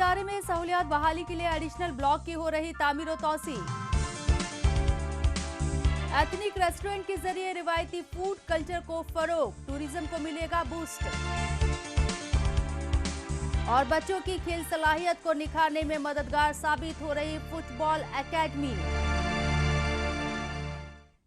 इदारे में सहूलियात बहाली के लिए एडिशनल ब्लॉक की हो रही तामीर और तौसी। एथनिक रेस्टोरेंट के जरिए रिवायती फूड कल्चर को फरोग, टूरिज्म को मिलेगा बूस्ट। और बच्चों की खेल सलाहियत को निखारने में मददगार साबित हो रही फुटबॉल एकेडमी।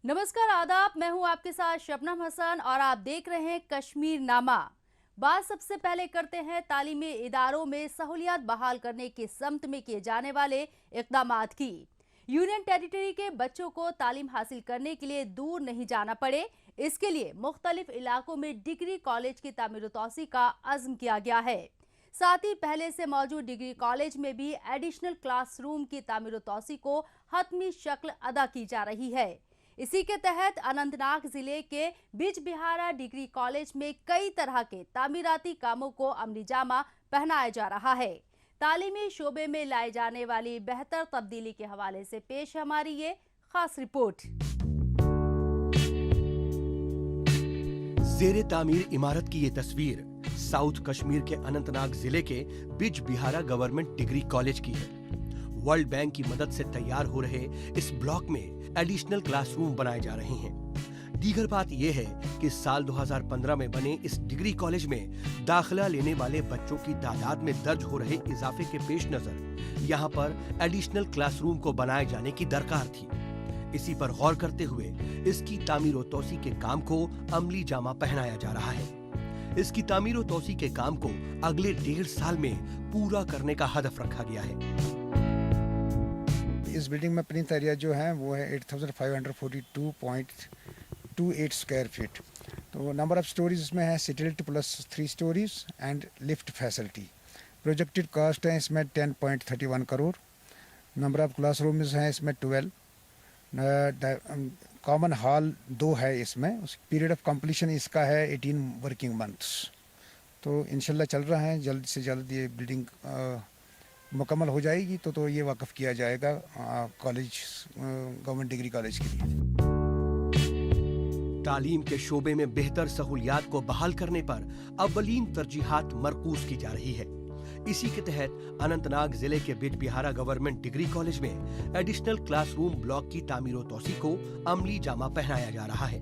नमस्कार, आदाब। मैं हूं आपके साथ शबनम हसन और आप देख रहे हैं कश्मीर नामा। बात सबसे पहले करते हैं तालीमी इदारों में सहूलियात बहाल करने की समत में किए जाने वाले इक़दामात की। यूनियन टेरिटरी के बच्चों को तालीम हासिल करने के लिए दूर नहीं जाना पड़े, इसके लिए मुख्तलिफ इलाकों में डिग्री कॉलेज की तामीर व तौसी का अज़्म किया गया है। साथ ही पहले से मौजूद डिग्री कॉलेज में भी एडिशनल क्लासरूम की तामीर व तौसी को हतमी शक्ल अदा की जा रही है। इसी के तहत अनंतनाग जिले के बिजबिहारा डिग्री कॉलेज में कई तरह के तामीराती कामों को अमली जामा पहनाया जा रहा है। तालीमी शोबे में लाई जाने वाली बेहतर तब्दीली के हवाले से पेश है हमारी ये खास रिपोर्ट। ज़ेरे तामीर इमारत की ये तस्वीर साउथ कश्मीर के अनंतनाग जिले के बिजबिहारा गवर्नमेंट डिग्री कॉलेज की है। वर्ल्ड बैंक की मदद से तैयार हो रहे इस ब्लॉक में एडिशनल क्लासरूम बनाए जा रहे हैं। दीगर बात यह है कि साल 2015 में बने इस डिग्री कॉलेज में दाखिला लेने वाले बच्चों की तादाद में दर्ज हो रहे इजाफे के पेश नजर यहाँ पर एडिशनल क्लासरूम को बनाए जाने की दरकार थी। इसी पर गौर करते हुए इसकी तामीर व तौसी के काम को अमली जामा पहनाया जा रहा है। इसकी तामीर व तौसी के काम को अगले 1.5 साल में पूरा करने का हदफ रखा गया है। इस बिल्डिंग में प्रिंट एरिया जो है वो है 8542.28 स्क्वायर फीट। तो नंबर ऑफ स्टोरीज इसमें है stilt plus 3 stories and lift facility. Projected cost है इसमें 10.31 करोड़। नंबर ऑफ क्लासरूम्स हैं इसमें 12। कॉमन हॉल 2 है इसमें। पीरियड ऑफ कंप्लीशन इसका है 18 वर्किंग मंथ्स। तो इंशाल्लाह चल रहा है, जल्द से जल्द ये बिल्डिंग मुकम्मल हो जाएगी तो ये वाकफ किया जाएगा कॉलेज, गवर्नमेंट डिग्री कॉलेज के लिए। तालीम के शोबे में बेहतर सहूलियात को बहाल करने पर अव्वलीन तरजीहात मरकूज की जा रही है। इसी के तहत अनंतनाग जिले के बिजबिहारा गवर्नमेंट डिग्री कॉलेज में एडिशनल क्लासरूम ब्लॉक की तामीर व तौसी को अमली जामा पहनाया जा रहा है।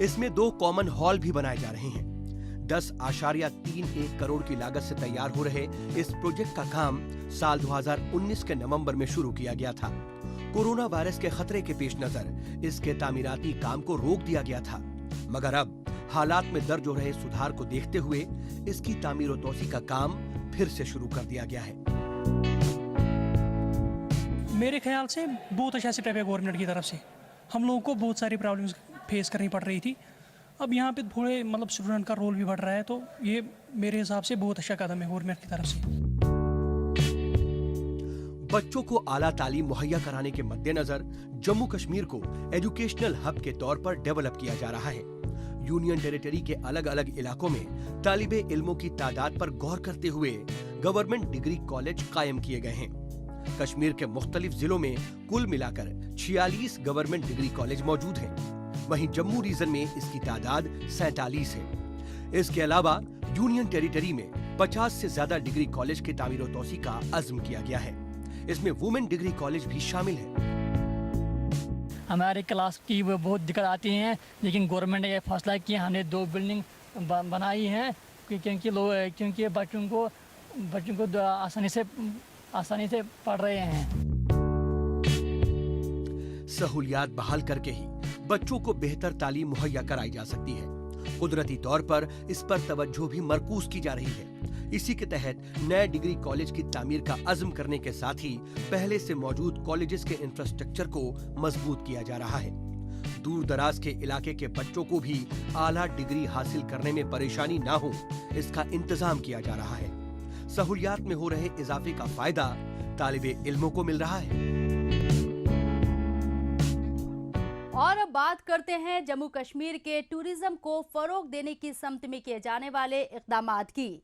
इसमें 2 कॉमन हॉल भी बनाए जा रहे हैं। 10.31 करोड़ की लागत से तैयार हो रहे इस प्रोजेक्ट का काम साल 2019 के नवंबर में शुरू किया गया था। कोरोना वायरस के खतरे के पेश नजर इसके तामीराती काम को रोक दिया गया था, मगर अब हालात में दर्ज हो रहे सुधार को देखते हुए इसकी तामीर व तौसी का काम फिर से शुरू कर दिया गया है। मेरे ख्याल से बहुत अच्छा स्टेप है गवर्नमेंट की तरफ से। हम लोगों को बहुत सारी प्रॉब्लम्स फेस करनी पड़ रही थी। अब यहाँ पे थोड़े स्टूडेंट का रोल भी बढ़ रहा है, तो ये मेरे हिसाब से बहुत अच्छा कदम है गवर्नमेंट की तरफ से। बच्चों को आला तालीम मुहैया कराने के मद्देनजर जम्मू कश्मीर को एजुकेशनल हब के तौर पर डेवलप किया जा रहा है। यूनियन टेरिटरी के अलग अलग इलाकों में तालिबे इल्मों की तादाद पर गौर करते हुए गवर्नमेंट डिग्री कॉलेज कायम किए गए हैं। कश्मीर के मुख्तलिफ जिलों में कुल मिलाकर 46 गवर्नमेंट डिग्री कॉलेज मौजूद हैं। वहीं जम्मू रीजन में इसकी तादाद 47 है। इसके अलावा यूनियन टेरिटरी में 50 से ज्यादा डिग्री कॉलेज की तामीर व तौसी का अज़्म किया गया है। इसमें वुमेन डिग्री कॉलेज भी शामिल है। हमारे क्लास की वो बहुत दिक्कत आती हैं, लेकिन गवर्नमेंट ने यह फैसला किया, हमने 2 बिल्डिंग बनाई हैं क्योंकि बच्चों को आसानी से पढ़ रहे हैं। सहूलियात बहाल करके ही बच्चों को बेहतर तालीम मुहैया कराई जा सकती है। कुदरती तौर पर इस पर तवज्जो भी मरकूज की जा रही है। इसी के तहत नए डिग्री कॉलेज की तामीर का अज़्म करने के साथ ही पहले से मौजूद कॉलेजेस के इंफ्रास्ट्रक्चर को मजबूत किया जा रहा है। दूर दराज के इलाके के बच्चों को भी आला डिग्री हासिल करने में परेशानी ना हो, इसका इंतजाम किया जा रहा है। सहूलियात में हो रहे इजाफे का फायदा तालिबे इल्मों को मिल रहा है। और अब बात करते हैं जम्मू कश्मीर के टूरिज्म को फरोग देने की समत में किए जाने वाले इक़दामात की।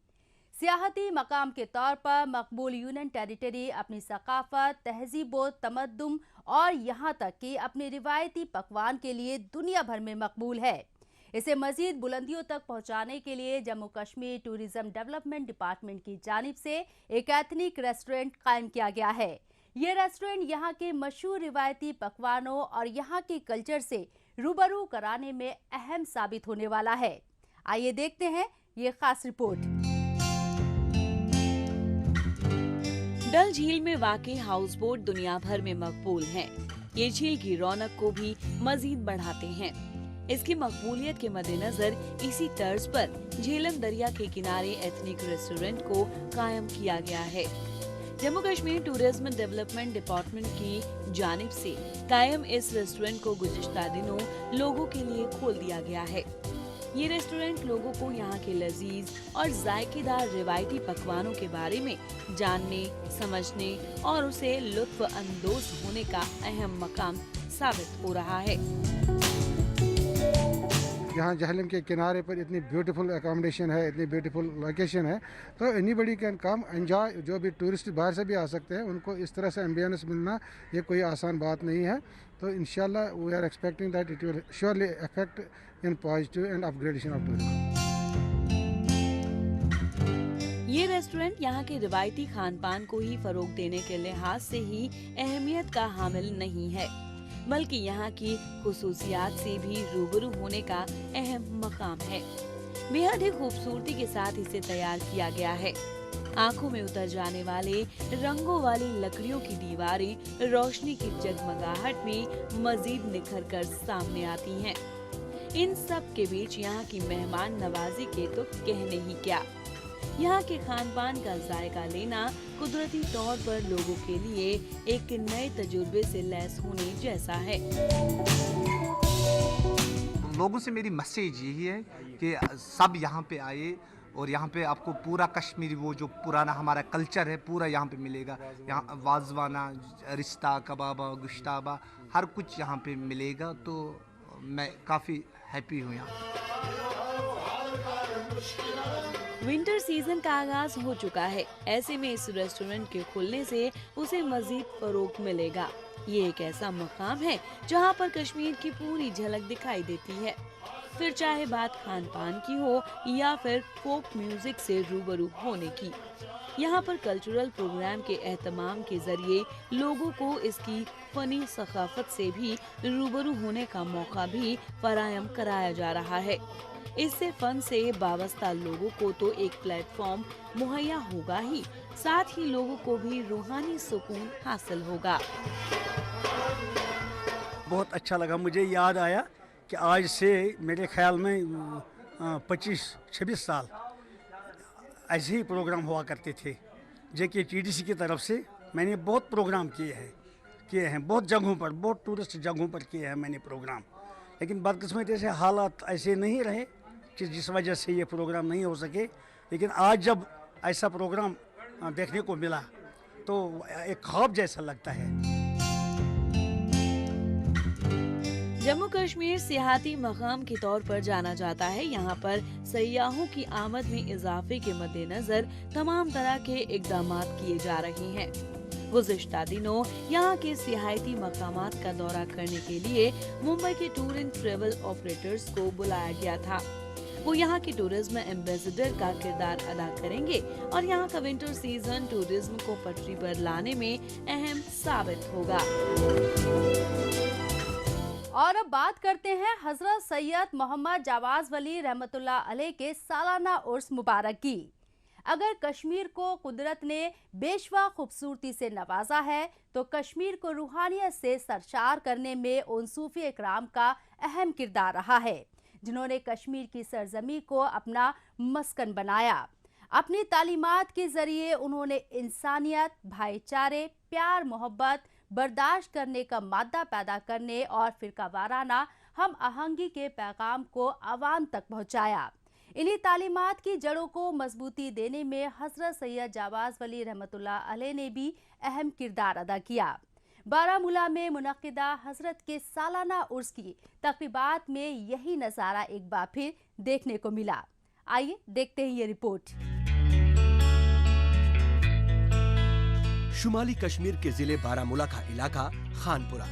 सियाहती मकाम के तौर पर मकबूल यूनियन टेरिटरी अपनी सकाफत, तहजीब व तमद्दुन और यहाँ तक कि अपने रिवायती पकवान के लिए दुनिया भर में मकबूल है। इसे मजीद बुलंदियों तक पहुंचाने के लिए Jammu Kashmir tourism development department की जानिब से एक एथनिक रेस्टोरेंट कायम किया गया है। ये रेस्टोरेंट यहाँ के मशहूर रिवायती पकवानों और यहाँ के कल्चर से रूबरू कराने में अहम साबित होने वाला है। आइए देखते हैं ये खास रिपोर्ट। डल झील में वाक़ई हाउस बोट दुनिया भर में मकबूल हैं। ये झील की रौनक को भी मजीद बढ़ाते हैं। इसकी मकबूलियत के मद्देनजर इसी तर्ज पर झेलम दरिया के किनारे एथनिक रेस्टोरेंट को कायम किया गया है। Jammu Kashmir tourism development department की जानिब से कायम इस रेस्टोरेंट को गुज़िश्ता दिनों लोगों के लिए खोल दिया गया है। ये रेस्टोरेंट लोगों को यहाँ के लजीज और जायकेदार रिवायती पकवानों के बारे में जानने, समझने और उसे लुत्फ अंदोज होने का अहम मकाम साबित हो रहा है। यहाँ जहलम के किनारे पर इतनी ब्यूटीफुल अकोमोडेशन है, इतनी ब्यूटीफुल लोकेशन है, तो एनीबडी कैन कम एंजॉय। जो भी टूरिस्ट बाहर से भी आ सकते हैं, उनको इस तरह से एम्बियंस मिलना ये कोई आसान बात नहीं है। तो इंशाल्लाह we are expecting that it will surely affect in positive and upgradation of tourism. ये रेस्टोरेंट यहाँ के रिवायती खान पान को ही फरोग देने के लिहाज से ही अहमियत का हामिल नहीं है, बल्कि यहाँ की खुसूसियात से भी रूबरू होने का अहम मकाम है। बेहद ही खूबसूरती के साथ इसे तैयार किया गया है। आंखों में उतर जाने वाले रंगों वाली लकड़ियों की दीवारें रोशनी की जगमगाहट में मजीद निखर कर सामने आती हैं। इन सब के बीच यहाँ की मेहमान नवाजी के तो कहने ही क्या। यहाँ के खान पान का जायका लेना कुदरती तौर पर लोगों के लिए एक नए तजुर्बे से लैस होने जैसा है। लोगों से मेरी मैसेज यही है कि सब यहाँ पे आए और यहाँ पे आपको पूरा कश्मीरी वो जो पुराना हमारा कल्चर है पूरा यहाँ पे मिलेगा। यहाँ वाजवाना, रिश्ता, कबाबा, गुश्ताबा हर कुछ यहाँ पे मिलेगा। तो मैं काफ़ी हैप्पी हूँ यहाँ। विंटर सीजन का आगाज हो चुका है। ऐसे में इस रेस्टोरेंट के खुलने से उसे मजीद फरोग मिलेगा। ये एक ऐसा मकाम है जहाँ पर कश्मीर की पूरी झलक दिखाई देती है। फिर चाहे बात खान पान की हो या फिर फोक म्यूजिक से रूबरू होने की। यहाँ पर कल्चरल प्रोग्राम के एहतमाम के जरिए लोगों को इसकी फनी सकाफत से भी रूबरू होने का मौका भी फराहम कराया जा रहा है। इससे फन से वाबस्ता लोगों को तो एक प्लेटफॉर्म मुहैया होगा ही, साथ ही लोगों को भी रूहानी सुकून हासिल होगा। बहुत अच्छा लगा। मुझे याद आया कि आज से मेरे ख्याल में 25-26 साल ऐसे ही प्रोग्राम हुआ करते थे। जेके टीडीसी की तरफ से मैंने बहुत प्रोग्राम किए हैं बहुत जगहों पर, बहुत टूरिस्ट जगहों पर किए हैं मैंने प्रोग्राम। लेकिन बदकिस्मती से हालात ऐसे नहीं रहे कि जिस वजह से ये प्रोग्राम नहीं हो सके। लेकिन आज जब ऐसा प्रोग्राम देखने को मिला तो एक ख्वाब जैसा लगता है। जम्मू कश्मीर सियाहती मकाम के तौर पर जाना जाता है। यहाँ पर सयाहों की आमद में इजाफे के मद्देनजर तमाम तरह के इकदाम किए जा रहे हैं। गुज़िश्ता दिनों यहाँ के सियाहती मकामात का दौरा करने के लिए मुंबई के टूर एंड ट्रेवल ऑपरेटर्स को बुलाया गया था। वो यहाँ के टूरिज्म एम्बेसडर का किरदार अदा करेंगे और यहाँ का विंटर सीजन टूरिज्म को पटरी पर लाने में अहम साबित होगा। और अब बात करते हैं हजरत सैयद मोहम्मद जावाज वली रहमतुल्लाह अलैह के सालाना उर्स मुबारक की। अगर कश्मीर को कुदरत ने बेशवा खूबसूरती से नवाजा है तो कश्मीर को रूहानियत से सरशार करने में उन सूफी इकराम का अहम किरदार रहा है जिन्होंने कश्मीर की सरजमी को अपना मस्कन बनाया। अपनी तालीमात के जरिए उन्होंने इंसानियत, भाईचारे, प्यार, मोहब्बत, बर्दाश्त करने का मादा पैदा करने और फिरकावाराना हम आहंगी के पैगाम को आवाम तक पहुंचाया। इन्हीं तालीमात की जड़ों को मजबूती देने में हजरत सैयद जावाज वली रहमतुल्लाह अलैह ने भी अहम किरदार अदा किया। बारामूला में मुनक्किदा हजरत के सालाना उर्स की तकरीबात में यही नज़ारा एक बार फिर देखने को मिला। आइए देखते हैं ये रिपोर्ट। शुमाली कश्मीर के जिले बारामूला का इलाका खानपुरा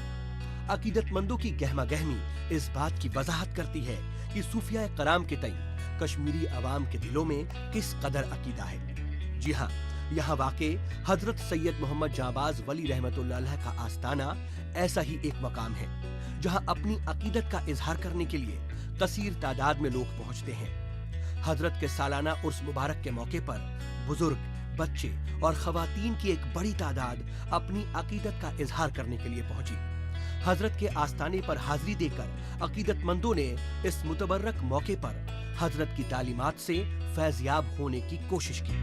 अकीदतमंदों की गहमा गहमी इस बात की वजाहत करती है कि सूफिया कराम के तई कश्मीरी अवाम के दिलों में किस कदर अकीदा है। जी हाँ, यहाँ वाक़े हजरत सैयद मोहम्मद जाबाज वली रहमतुल्लाह अलैह का आस्ताना ऐसा ही एक मकाम है जहाँ अपनी अकीदत का इजहार करने के लिए कसीर तादाद में लोग पहुँचते हैं। हजरत के सालाना उर्स मुबारक के मौके पर बुजुर्ग, बच्चे और खवातीन की एक बड़ी तादाद अपनी अकीदत का इजहार करने के लिए पहुंची। हजरत के आस्ताने पर हाजिरी देकर अकीदतमंदों ने इस मुतबर्रक मौके पर हजरत की तालीमात से फैज़याब होने की कोशिश की।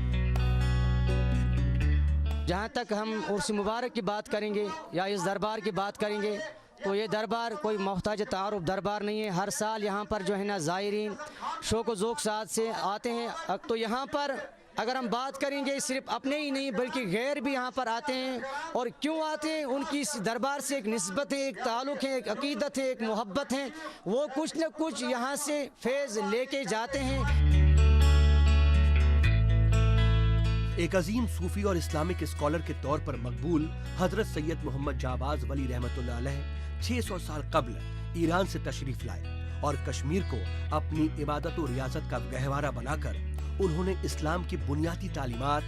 जहाँ तक हम उर्स मुबारक की बात करेंगे या इस दरबार की बात करेंगे तो ये दरबार कोई मोहताज तारुफ दरबार नहीं है। हर साल यहाँ पर जो है ना ज़ायरीन शौक व ज़ौक़ साथ से आते हैं। तो यहाँ पर अगर हम बात करेंगे सिर्फ अपने ही नहीं बल्कि गैर भी यहाँ पर आते हैं। और क्यों आते हैं? उनकी इस दरबार से एक निस्बत है, एक ताल्लुक़ है, एक अकीदत है, एक मोहब्बत है। वो कुछ न कुछ यहाँ से फैज़ लेके जाते हैं। एक अजीम सूफी और इस्लामिक स्कॉलर के तौर पर मकबूल हजरत सैयद मोहम्मद जाबाज वली रहमतुल्लाह अलैह 600 साल कब्ल ईरान से तशरीफ लाए और कश्मीर को अपनी इबादत और रियासत का गहवारा बनाकर उन्होंने इस्लाम की बुनियादी तालीमात,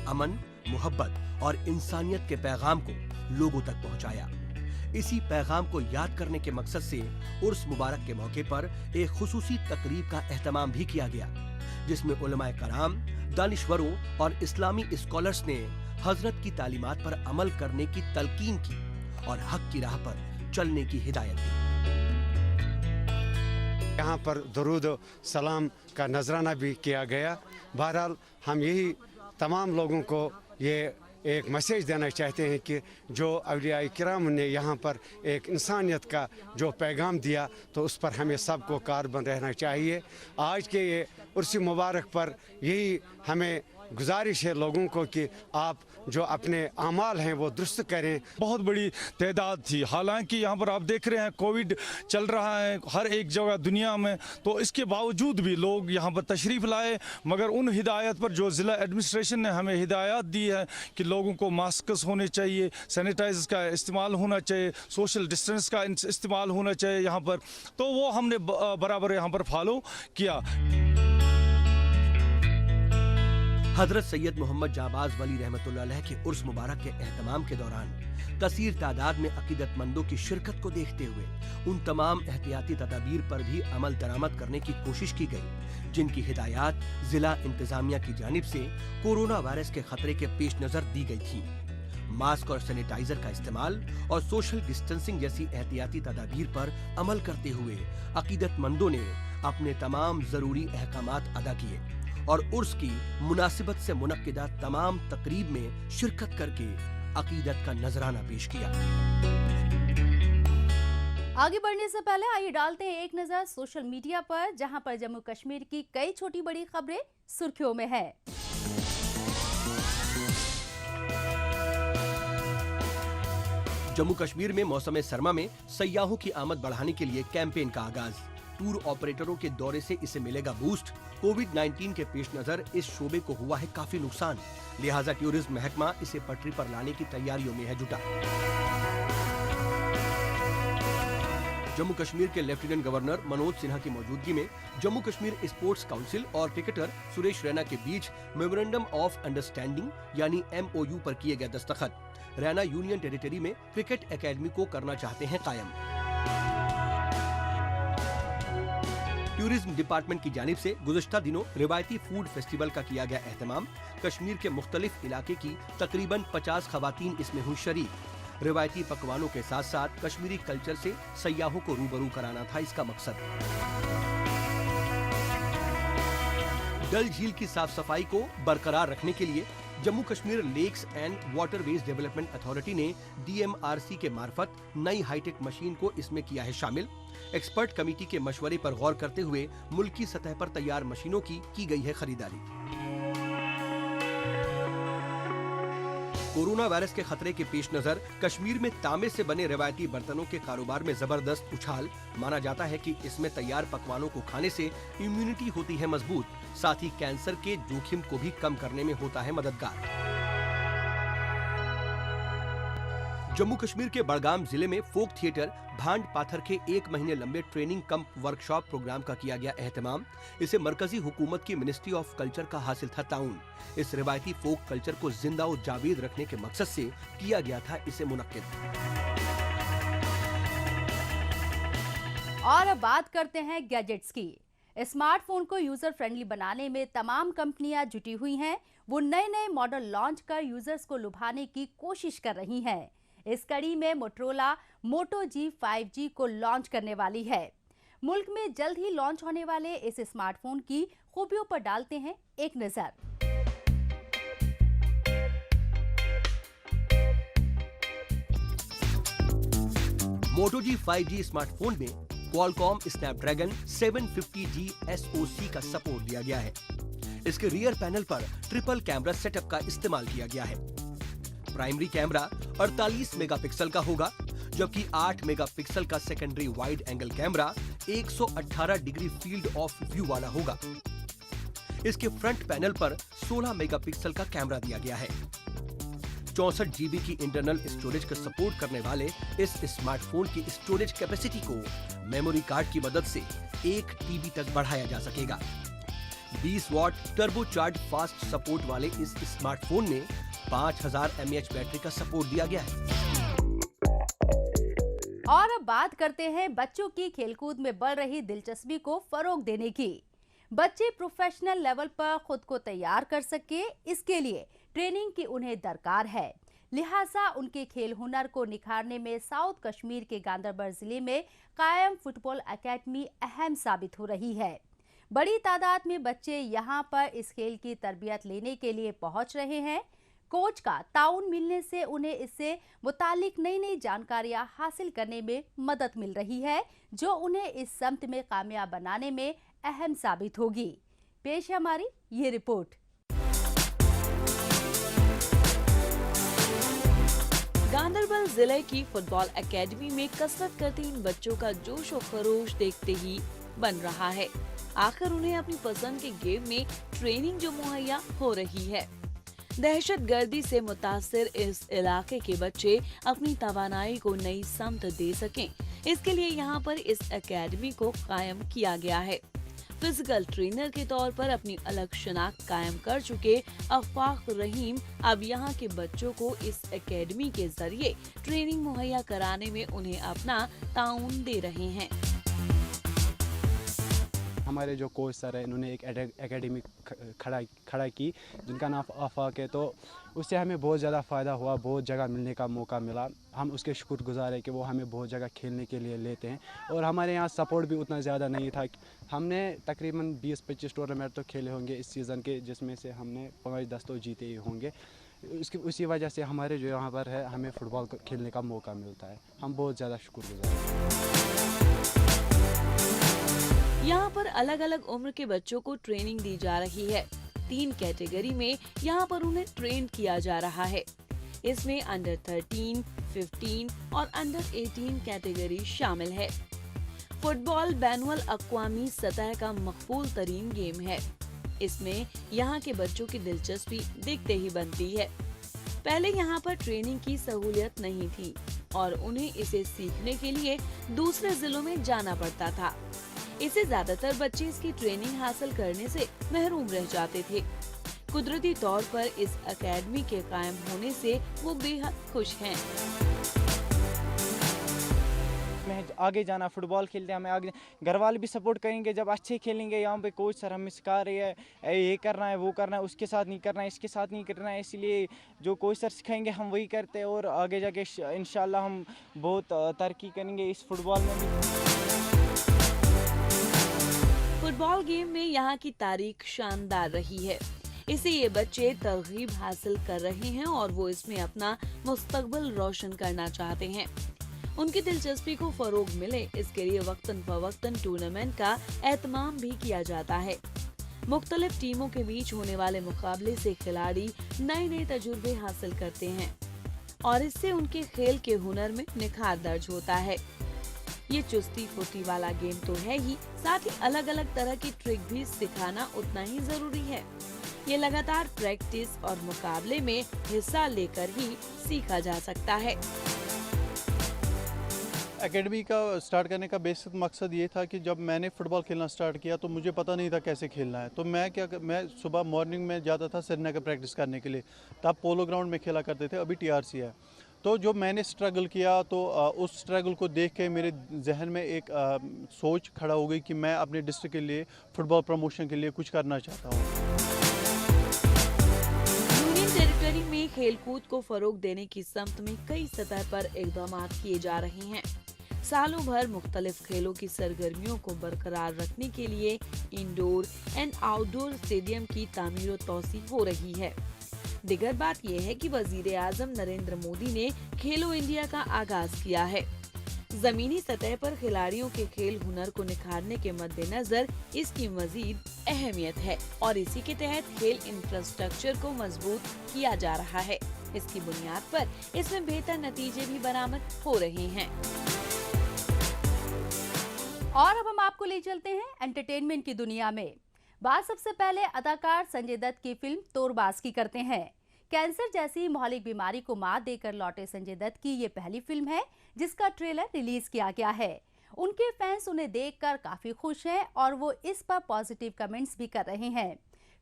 अमन, मोहब्बत और इंसानियत के पैगाम को लोगों तक पहुंचाया। इसी पैगाम को याद करने के मकसद से उर्स मुबारक के मौके पर एक खुसूसी तकरीब का एहतमाम भी किया गया, जिसमें उलमाए कराम, दानिश्वरों और इस्लामी स्कॉलर्स ने हजरत की तालीमात पर अमल करने की तलकीन की और हक की राह पर चलने की हिदायत दी। यहाँ पर दरूद सलाम का नजराना भी किया गया। बहरहाल हम यही तमाम लोगों को ये एक मैसेज देना चाहते हैं कि जो औलिया किराम ने यहाँ पर एक इंसानियत का जो पैगाम दिया तो उस पर हमें सबको कारबंद रहना चाहिए। आज के ये उर्स मुबारक पर यही हमें गुजारिश है लोगों को कि आप जो अपने आमाल हैं वो दुरुस्त करें। बहुत बड़ी तादाद थी। हालांकि यहाँ पर आप देख रहे हैं कोविड चल रहा है हर एक जगह दुनिया में, तो इसके बावजूद भी लोग यहाँ पर तशरीफ़ लाए। मगर उन हिदायत पर जो ज़िला एडमिनिस्ट्रेशन ने हमें हिदायत दी है कि लोगों को मास्क होने चाहिए, सैनिटाइजर्स का इस्तेमाल होना चाहिए, सोशल डिस्टेंस का इस्तेमाल होना चाहिए यहाँ पर, तो वो हमने बराबर यहाँ पर फॉलो किया। हजरत सैयद मोहम्मद जाबाज वली रहमतुल्लाह अलैह के उर्स मुबारक के एहतमाम के दौरान कसीर तादाद में अकीदतमंदों की शिरकत को देखते हुए उन तमाम एहतियाती तदाबीर पर भी अमल दरामद करने की कोशिश की गई, जिनकी हिदायत जिला इंतजामिया की जानिब से कोरोना वायरस के खतरे के पेश नजर दी गई थी। मास्क और सैनिटाइजर का इस्तेमाल और सोशल डिस्टेंसिंग जैसी एहतियाती तदाबीर पर अमल करते हुए अकीदतमंदों ने अपने तमाम जरूरी अहकामात अदा किए और उर्स की मुनासिबत से मुनक्किदा तमाम तकरीब में शिरकत करके अकीदत का नजराना पेश किया। आगे बढ़ने से पहले आइए डालते हैं एक नजर सोशल मीडिया पर, जहां पर जम्मू कश्मीर की कई छोटी बड़ी खबरें सुर्खियों में है। जम्मू कश्मीर में मौसम सरमा में सयाहों की आमद बढ़ाने के लिए कैंपेन का आगाज। टूर ऑपरेटरों के दौरे से इसे मिलेगा बूस्ट। कोविड-19 के पेश नजर इस शोबे को हुआ है काफी नुकसान, लिहाजा टूरिज्म महकमा इसे पटरी पर लाने की तैयारियों में है जुटा। जम्मू कश्मीर के लेफ्टिनेंट गवर्नर मनोज सिन्हा की मौजूदगी में जम्मू कश्मीर स्पोर्ट्स काउंसिल और क्रिकेटर सुरेश रैना के बीच मेमोरेंडम ऑफ अंडरस्टैंडिंग यानी MOU पर किए गए दस्तखत। रैना यूनियन टेरिटरी में क्रिकेट एकेडमी को करना चाहते हैं कायम। टूरिज्म डिपार्टमेंट की जानिब से गुज़श्ता दिनों रिवायती फूड फेस्टिवल का किया गया एहतमाम। कश्मीर के मुख्तलिफ इलाके की तकरीबन 50 खवातीन इसमें हुई शरीक। रिवायती पकवानों के साथ साथ कश्मीरी कल्चर से सयाहों को रूबरू कराना था इसका मकसद। डल झील की साफ सफाई को बरकरार रखने के लिए Jammu Kashmir lakes and waterways development authority ने DMRC के मार्फत नई हाईटेक मशीन को इसमें किया है शामिल। एक्सपर्ट कमेटी के मशवरे पर गौर करते हुए मुल्की सतह पर तैयार मशीनों की गई है खरीदारी। कोरोना वायरस के खतरे के पेश नजर कश्मीर में तांबे से बने रिवायती बर्तनों के कारोबार में जबरदस्त उछाल। माना जाता है कि इसमें तैयार पकवानों को खाने से इम्यूनिटी होती है मजबूत, साथ ही कैंसर के जोखिम को भी कम करने में होता है मददगार। जम्मू कश्मीर के बड़गाम जिले में फोक थिएटर भांड पाथर के 1 महीने लंबे ट्रेनिंग कम वर्कशॉप प्रोग्राम का किया गया एहतमाम। इसे मरकजी हुकूमत की मिनिस्ट्री ऑफ कल्चर का हासिल था ताउन। इस रिवायती फोक कल्चर को जिंदा और जावेद रखने के मकसद से किया गया था इसे मुनक्किद। और अब बात करते हैं गैजेट्स की। स्मार्टफोन को यूजर फ्रेंडली बनाने में तमाम कंपनियां जुटी हुई हैं। वो नए नए मॉडल लॉन्च कर यूजर्स को लुभाने की कोशिश कर रही हैं। इस कड़ी में मोटोरोला मोटो जी 5G को लॉन्च करने वाली है। मुल्क में जल्द ही लॉन्च होने वाले इस स्मार्टफोन की खूबियों पर डालते हैं एक नजर। मोटो जी 5G स्मार्टफोन में क्वालकॉम स्नैपड्रैगन 750G SoC का सपोर्ट दिया गया है। इसके रियर पैनल पर ट्रिपल कैमरा सेटअप का इस्तेमाल किया गया है। प्राइमरी कैमरा 48 मेगापिक्सल का होगा, जबकि 8 मेगापिक्सल का secondary wide angle camera 118 degree field of view वाला होगा। इसके फ्रंट पैनल पर 16 मेगापिक्सल का कैमरा दिया गया है। 64 GB की इंटरनल स्टोरेज का सपोर्ट करने वाले इस स्मार्टफोन की स्टोरेज कैपेसिटी को मेमोरी कार्ड की मदद से 1 TB तक बढ़ाया जा सकेगा। 20 वॉट टर्बोचार्ज फास्ट सपोर्ट वाले इस स्मार्टफोन में 5000 mAh बैटरी का सपोर्ट दिया गया है। और अब बात करते हैं बच्चों की खेलकूद में बढ़ रही दिलचस्पी को फरोग देने की। बच्चे प्रोफेशनल लेवल पर खुद को तैयार कर सके, इसके लिए ट्रेनिंग की उन्हें दरकार है। लिहाजा उनके खेल हुनर को निखारने में साउथ कश्मीर के गांदरबल जिले में कायम फुटबॉल एकेडमी अहम साबित हो रही है। बड़ी तादाद में बच्चे यहां पर इस खेल की तरबियत लेने के लिए पहुंच रहे हैं। कोच का ताउन मिलने से उन्हें इससे मुतालिक नई नई जानकारियां हासिल करने में मदद मिल रही है, जो उन्हें इस समत में कामयाब बनाने में अहम साबित होगी। पेश है हमारी ये रिपोर्ट। गांदरबल जिले की फुटबॉल एकेडमी में कसरत करते इन बच्चों का जोश और खरोश देखते ही बन रहा है। आखिर उन्हें अपनी पसंद के गेम में ट्रेनिंग जो मुहैया हो रही है। दहशतगर्दी से मुतासिर इस इलाके के बच्चे अपनी तवानाई को नई समत दे सकें, इसके लिए यहाँ पर इस एकेडमी को कायम किया गया है। फिजिकल ट्रेनर के तौर पर अपनी अलग शनाख्त कायम कर चुके अफाक रहीम अब यहाँ के बच्चों को इस एकेडमी के जरिए ट्रेनिंग मुहैया कराने में उन्हें अपना ताउन दे रहे हैं। हमारे जो कोच सर है, इन्होंने एक एकेडमी खड़ा की जिनका नाम आफाक है, तो उससे हमें बहुत ज़्यादा फ़ायदा हुआ, बहुत जगह मिलने का मौका मिला। हम उसके शुक्रगुजार है कि वो हमें बहुत जगह खेलने के लिए लेते हैं। और हमारे यहाँ सपोर्ट भी उतना ज़्यादा नहीं था। हमने तकरीबन 20-25 टूर्नामेंट तो खेले होंगे इस सीज़न के, जिसमें से हमने 5-10 तो जीते ही होंगे। उसी वजह से हमारे जो यहाँ पर है हमें फ़ुटबॉल खेलने का मौका मिलता है। हम बहुत ज़्यादा शुक्रगुजार हैं। यहाँ पर अलग अलग उम्र के बच्चों को ट्रेनिंग दी जा रही है। 3 कैटेगरी में यहाँ पर उन्हें ट्रेन किया जा रहा है। इसमें अंडर 13, 15 और अंडर 18 कैटेगरी शामिल है। फुटबॉल बैनुअल अक़वामी सतह का मकबूल तरीन गेम है। इसमें यहाँ के बच्चों की दिलचस्पी देखते ही बनती है। पहले यहाँ पर ट्रेनिंग की सहूलियत नहीं थी और उन्हें इसे सीखने के लिए दूसरे जिलों में जाना पड़ता था। इसे ज्यादातर बच्चे इसकी ट्रेनिंग हासिल करने से महरूम रह जाते थे। कुदरती तौर पर इस एकेडमी के कायम होने से वो बेहद खुश हैं। आगे जाना, फुटबॉल खेलते हैं, हमें आगे घर वाले भी सपोर्ट करेंगे। जब अच्छे खेलेंगे, यहाँ पे कोच सर हमें सिखा रहे हैं ये करना है, वो करना है, उसके साथ नहीं करना है, इसके साथ नहीं करना है। इसलिए जो कोच सर सिखाएंगे हम वही करते हैं और आगे जाके इंशाल्लाह हम बहुत तरक्की करेंगे इस फुटबॉल में भी। फुटबॉल गेम में यहाँ की तारीख शानदार रही है। इसे ये बच्चे तरगीब हासिल कर रहे हैं और वो इसमें अपना मुस्तकबिल रोशन करना चाहते हैं। उनकी दिलचस्पी को फरोग मिले, इसके लिए वक्तन फवक्तन टूर्नामेंट का एहतमाम भी किया जाता है। मुख्तलिफ टीमों के बीच होने वाले मुकाबले से खिलाड़ी नए नए तजुर्बे हासिल करते हैं और इससे उनके खेल के हुनर में निखार दर्ज होता है। ये चुस्ती फुर्ती वाला गेम तो है ही, साथ ही अलग अलग तरह की ट्रिक भी सिखाना उतना ही जरूरी है। ये लगातार प्रैक्टिस और मुकाबले में हिस्सा लेकर ही सीखा जा सकता है। एकेडमी का स्टार्ट करने का बेसिक मकसद ये था कि जब मैंने फ़ुटबॉल खेलना स्टार्ट किया तो मुझे पता नहीं था कैसे खेलना है। तो मैं सुबह मॉर्निंग में जाता था श्रीनगर प्रैक्टिस करने के लिए, तब पोलो ग्राउंड में खेला करते थे, अभी टीआरसी है। तो जो मैंने स्ट्रगल किया तो उस स्ट्रगल को देख के मेरे जहन में एक सोच खड़ा हो गई कि मैं अपने डिस्ट्रिक्ट के लिए फ़ुटबॉल प्रमोशन के लिए कुछ करना चाहता हूँ। यूनियन टेरिटरी में खेलकूद को फरोग देने की समत में कई सतह पर इकदाम किए जा रहे हैं। सालों भर मुख्तलिफ खेलों की सरगर्मियों को बरकरार रखने के लिए इंडोर एंड आउटडोर स्टेडियम की तामीर और तौसी हो रही है। दिगर बात यह है कि वजीर आजम नरेंद्र मोदी ने खेलो इंडिया का आगाज किया है। जमीनी सतह पर खिलाड़ियों के खेल हुनर को निखारने के मद्देनजर इसकी मजीद अहमियत है और इसी के तहत खेल इंफ्रास्ट्रक्चर को मजबूत किया जा रहा है। इसकी बुनियाद पर इसमें बेहतर नतीजे भी बरामद हो रहे हैं। और अब हम आपको ले चलते हैं एंटरटेनमेंट की दुनिया में। बात सबसे पहले अदाकार संजय दत्त की फिल्म तोरबाज की करते हैं। कैंसर जैसी मौलिक बीमारी को मात देकर लौटे संजय दत्त की ये पहली फिल्म है जिसका ट्रेलर रिलीज किया गया है। उनके फैंस उन्हें देखकर काफी खुश हैं और वो इस पर पॉजिटिव कमेंट्स भी कर रहे हैं।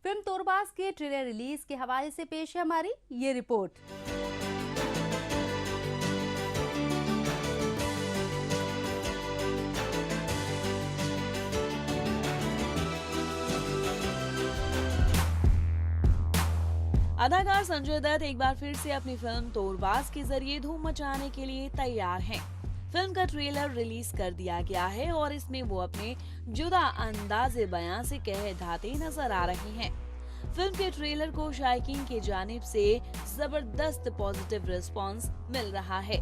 फिल्म तोरबाज के ट्रेलर रिलीज के हवाले से पेश है हमारी ये रिपोर्ट। अदाकार संजय दत्त एक बार फिर से अपनी फिल्म तोरबाज के जरिए धूम मचाने के लिए तैयार हैं। फिल्म का ट्रेलर रिलीज कर दिया गया है और इसमें वो अपने जुदा अंदाज़े बयां से कह धाते नजर आ रहे हैं। फिल्म के ट्रेलर को शायकीन की जानिब से जबरदस्त पॉजिटिव रिस्पांस मिल रहा है।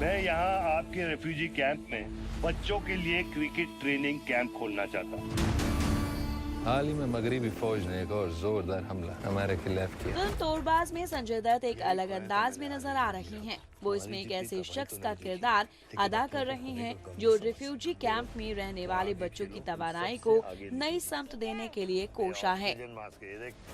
मैं यहाँ आपके रेफ्यूजी कैंप में बच्चों के लिए क्रिकेट ट्रेनिंग कैंप खोलना चाहता हूँ। हाल ही में मगरिबी फौज ने एक और जोरदार हमला हमारे खिलाफ किया। फिल्म तोरबाज में संजय दत्त एक अलग अंदाज में नजर आ रहे हैं। वो इसमें एक ऐसे शख्स का किरदार अदा कर रहे हैं जो रिफ्यूजी कैंप में रहने वाले बच्चों की तवानाई को नई समत देने के लिए कोशा है।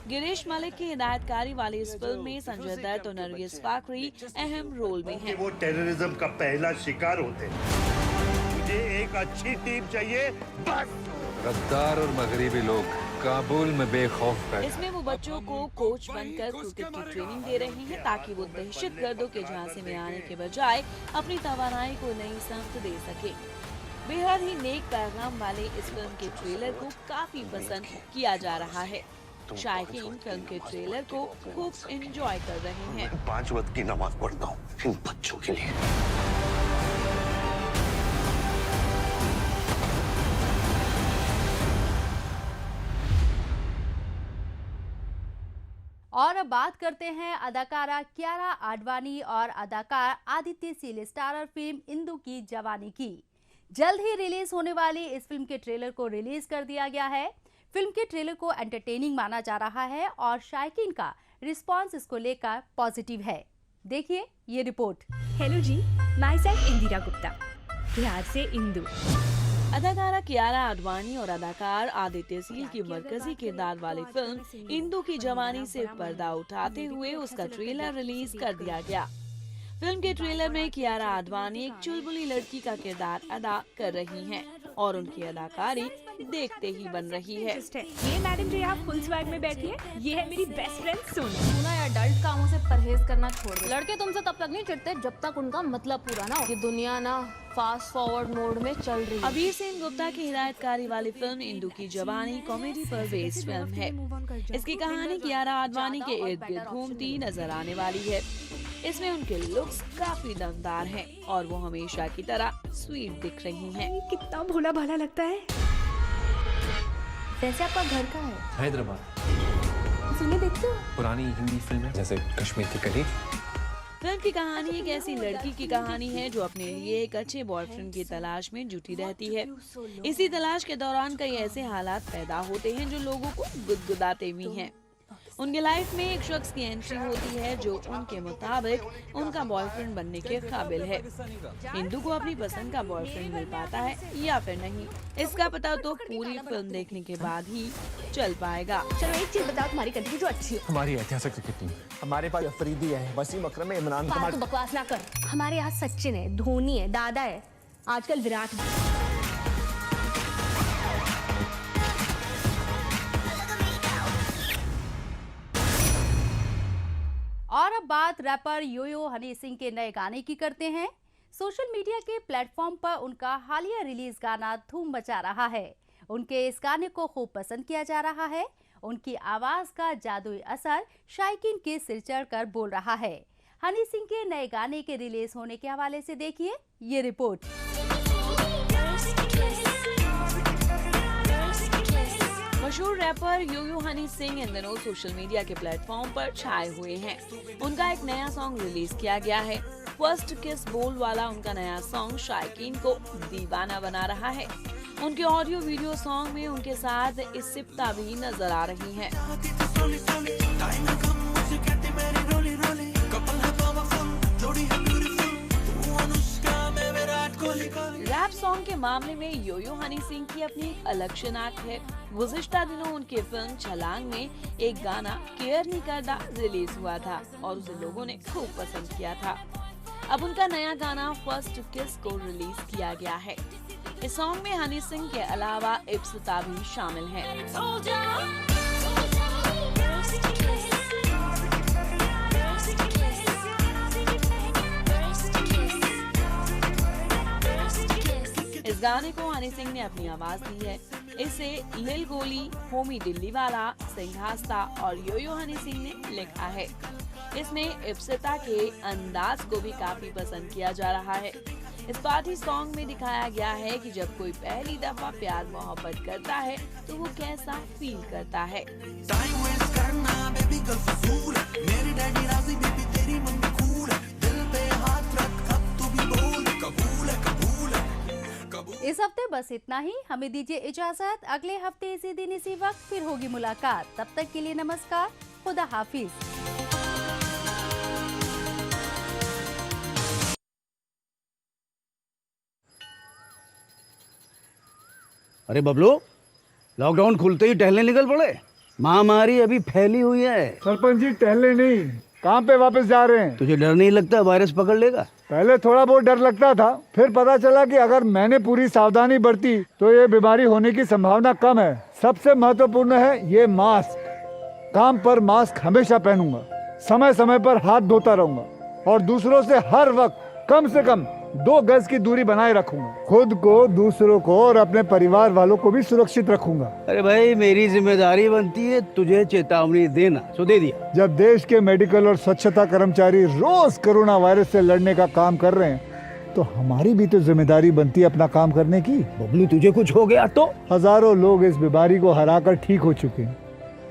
गिरीश मलिक की हिदायतकारी वाली इस फिल्म में संजय दत्त और नरगिस फाकरी अहम रोल में हैं। वो टेररिज्म का पहला शिकार होते हैं। मुझे एक अच्छी टीम चाहिए बस। गद्दार और मगरिबी लोग काबुल में बेखौफ बैठे। इसमें वो बच्चों को कोच बनकर क्रिकेट की ट्रेनिंग दे रहे हैं ताकि वो दहशतगर्दों के झांसे में आने के बजाय अपनी तवानाई को नई समत दे सके। बेहद ही नेक पैगाम वाले इस फिल्म के ट्रेलर को काफी पसंद किया जा रहा है। शायकीन फिल्म के ट्रेलर को खूब एंजॉय कर रहे हैं। 5 वक्त की नमाज पढ़ता हूँ इन बच्चों के लिए। और अब बात करते हैं अदाकारा कियारा आडवाणी और अदाकार आदित्य सीले स्टारर फिल्म इंदु की जवानी की। जल्द ही रिलीज होने वाली इस फिल्म के ट्रेलर को रिलीज कर दिया गया है। फिल्म के ट्रेलर को एंटरटेनिंग माना जा रहा है और शायकीन का रिस्पांस इसको लेकर पॉजिटिव है। देखिए ये रिपोर्ट। हेलो जी, माय सेल्फ इंदिरा गुप्ता, बिहार से इंदु। अदाकारा कियारा आडवाणी और अदाकार आदित्य सील की मरकजी किरदार वाली फिल्म इंदु की जवानी से पर्दा उठाते हुए उसका ट्रेलर रिलीज कर दिया गया। फिल्म के ट्रेलर में कियारा आडवाणी एक चुलबुली लड़की का किरदार अदा कर रही हैं और उनकी अदाकारी देखते ही बन रही है। ये मैडम जी आप फुल स्वैग में बैठी है, ये है मेरी बेस्ट फ्रेंड सोनू। ना अडल्ट कामों से परहेज करना छोड़ दो। लड़के तुमसे तब तक नहीं चिढ़ते जब तक उनका मतलब पूरा ना हो। ये दुनिया ना फास्ट फॉरवर्ड मोड में चल रही है। अबीर सिंह गुप्ता की हिदायतकारी वाली फिल्म इंदु की जवानी कॉमेडी पर बेस्ड फिल्म है। इसकी कहानी कियारा आडवाणी के इर्द गिर्द घूमती नजर आने वाली है। इसमें उनके लुक्स काफी दमदार हैं और वो हमेशा की तरह स्वीट दिख रही हैं। कितना भोला भाला लगता है। वैसे आपका घर कहाँ है? हैदराबाद। सुनिए देखते हो? पुरानी हिंदी फिल्म है जैसे कश्मीर की कली। फिल्म की कहानी एक ऐसी लड़की की कहानी है जो अपने लिए एक अच्छे बॉयफ्रेंड की तलाश में जुटी रहती है। इसी तलाश के दौरान कई ऐसे हालात पैदा होते हैं जो लोगों को गुदगुदाते भी हैं। उनके लाइफ में एक शख्स की एंट्री होती है जो उनके मुताबिक उनका बॉयफ्रेंड बनने के काबिल है। इंदु को अपनी पसंद का बॉयफ्रेंड मिल पाता है या फिर नहीं, इसका पता तो पूरी फिल्म देखने के बाद ही चल पाएगा। चलो एक चीज बताओ तुम्हारी कंट्री जो अच्छी हो। हमारी ऐतिहासिक क्रिकेट टीम, हमारे पास अफरीदी है, वसीम अकरम है, इमरान फालतू बकवास ना कर। हमारे यहाँ सचिन है, धोनी है, दादा है, आजकल विराट है। और अब बात रैपर योयो हनी सिंह के नए गाने की करते हैं। सोशल मीडिया के प्लेटफॉर्म पर उनका हालिया रिलीज गाना धूम मचा रहा है। उनके इस गाने को खूब पसंद किया जा रहा है। उनकी आवाज का जादुई असर शायकीन के सिर चढ़कर बोल रहा है। हनी सिंह के नए गाने के रिलीज होने के हवाले से देखिए ये रिपोर्ट। मशहूर रैपर योयो हनी सिंह इन दिनों सोशल मीडिया के प्लेटफॉर्म पर छाए हुए हैं। उनका एक नया सॉन्ग रिलीज किया गया है। फर्स्ट किस बोल वाला उनका नया सॉन्ग शायकीन को दीवाना बना रहा है। उनके ऑडियो वीडियो सॉन्ग में उनके साथ इसिप्ता भी नजर आ रही हैं। रैप सॉन्ग के मामले में योयो हनी सिंह की अपनी एक अलग शिनाख्त है। गुज़िश्ता दिनों उनकी फिल्म छलांग में एक गाना केयर नहीं करता रिलीज हुआ था और उसे लोगों ने खूब पसंद किया था। अब उनका नया गाना फर्स्ट किस को रिलीज किया गया है। इस सॉन्ग में हनी सिंह के अलावा इब्सिता भी शामिल है। इस गाने को हनी सिंह ने अपनी आवाज दी है। इसे लिल गोली, होमी दिल्ली वाला, सिंघास्ता और योयो हनी सिंह ने लिखा है। इसमें इब्सिता के अंदाज को भी काफी पसंद किया जा रहा है। इस पार्टी सॉन्ग में दिखाया गया है कि जब कोई पहली दफा प्यार मोहब्बत करता है तो वो कैसा फील करता है। इस हफ्ते बस इतना ही। हमें दीजिए इजाजत। अगले हफ्ते इसी दिन इसी वक्त फिर होगी मुलाकात। तब तक के लिए नमस्कार, खुदा हाफिज। अरे बबलू, लॉकडाउन खुलते ही टहलने निकल पड़े। महामारी अभी फैली हुई है। सरपंच जी टहलने नहीं, कहाँ पे वापस जा रहे हैं? तुझे डर नहीं लगता वायरस पकड़ लेगा? पहले थोड़ा बहुत डर लगता था, फिर पता चला कि अगर मैंने पूरी सावधानी बरती तो ये बीमारी होने की संभावना कम है। सबसे महत्वपूर्ण है ये मास्क। काम पर मास्क हमेशा पहनूंगा, समय समय पर हाथ धोता रहूंगा और दूसरों से हर वक्त कम से कम 2 गज की दूरी बनाए रखूंगा। खुद को, दूसरों को और अपने परिवार वालों को भी सुरक्षित रखूंगा। अरे भाई, मेरी जिम्मेदारी बनती है तुझे चेतावनी देना, तो दे दिया। जब देश के मेडिकल और स्वच्छता कर्मचारी रोज कोरोना वायरस से लड़ने का काम कर रहे हैं तो हमारी भी तो जिम्मेदारी बनती है अपना काम करने की। बबलू, तुझे कुछ हो गया तो? हजारों लोग इस बीमारी को हराकर ठीक हो चुके हैं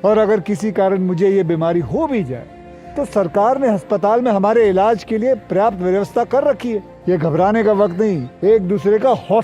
और अगर किसी कारण मुझे ये बीमारी हो भी जाए तो सरकार ने अस्पताल में हमारे इलाज के लिए पर्याप्त व्यवस्था कर रखी है। ये घबराने का वक्त नहीं, एक दूसरे का हौसला